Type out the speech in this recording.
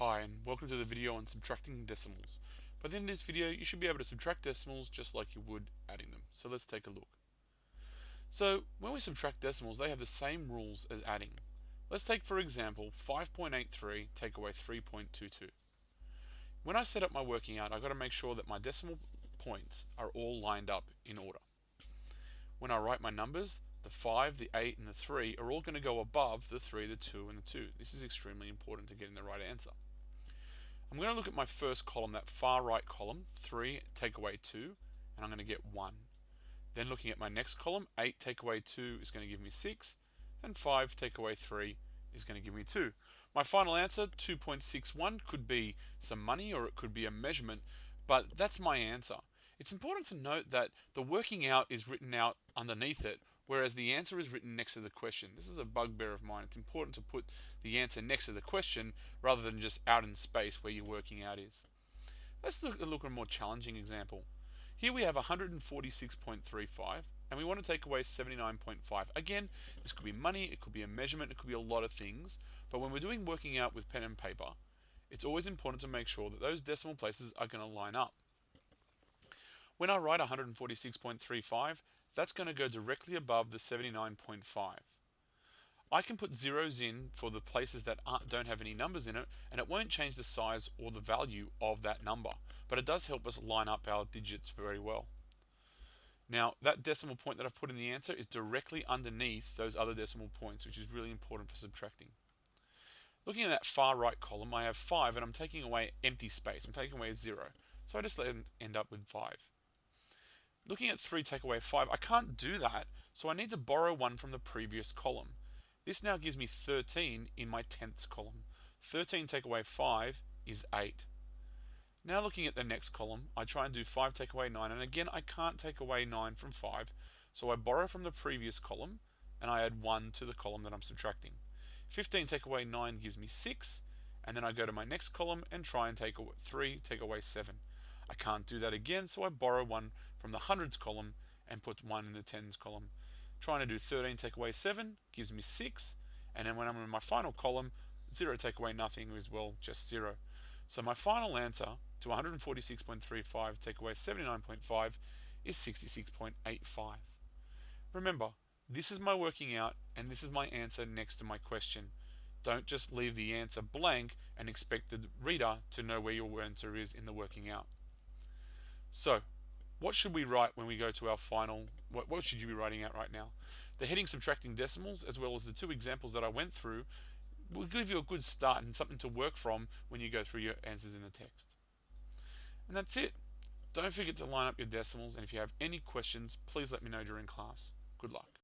Hi and welcome to the video on subtracting decimals. By the end of this video you should be able to subtract decimals just like you would adding them. So let's take a look. So when we subtract decimals they have the same rules as adding. Let's take for example 5.83 take away 3.22. When I set up my working out I've got to make sure that my decimal points are all lined up in order. When I write my numbers, the 5, the 8 and the 3 are all going to go above the 3, the 2 and the 2. This is extremely important to getting the right answer. I'm going to look at my first column, that far right column, 3 take away 2, and I'm going to get 1. Then looking at my next column, 8 take away 2 is going to give me 6, and 5 take away 3 is going to give me 2. My final answer, 2.61, could be some money or it could be a measurement, but that's my answer. It's important to note that the working out is written out underneath it, whereas the answer is written next to the question. This is a bugbear of mine. It's important to put the answer next to the question rather than just out in space where your working out is. Let's look at a more challenging example. Here we have 146.35 and we want to take away 79.5. Again, this could be money, it could be a measurement, it could be a lot of things, but when we're doing working out with pen and paper, it's always important to make sure that those decimal places are going to line up. When I write 146.35, that's going to go directly above the 79.5. I can put zeros in for the places that don't have any numbers in it, and it won't change the size or the value of that number, but it does help us line up our digits very well. Now, that decimal point that I've put in the answer is directly underneath those other decimal points, which is really important for subtracting. Looking at that far right column, I have 5 and I'm taking away empty space. I'm taking away a 0. So I just end up with 5. Looking at 3 take away 5, I can't do that, so I need to borrow 1 from the previous column. This now gives me 13 in my tenths column. 13 take away 5 is 8. Now looking at the next column, I try and do 5 take away 9, and again I can't take away 9 from 5, so I borrow from the previous column and I add 1 to the column that I'm subtracting. 15 take away 9 gives me 6, and then I go to my next column and try and take away 3 take away 7. I can't do that again, so I borrow 1 from the hundreds column and put 1 in the tens column. Trying to do 13 take away 7 gives me 6, and then when I'm in my final column, 0 take away nothing is, well, just 0. So my final answer to 146.35 take away 79.5 is 66.85. Remember, this is my working out and this is my answer next to my question. Don't just leave the answer blank and expect the reader to know where your answer is in the working out. So, what should we write when we go to our final, what should you be writing out right now? The heading subtracting decimals, as well as the two examples that I went through, will give you a good start and something to work from when you go through your answers in the text. And that's it. Don't forget to line up your decimals, and if you have any questions, please let me know during class. Good luck.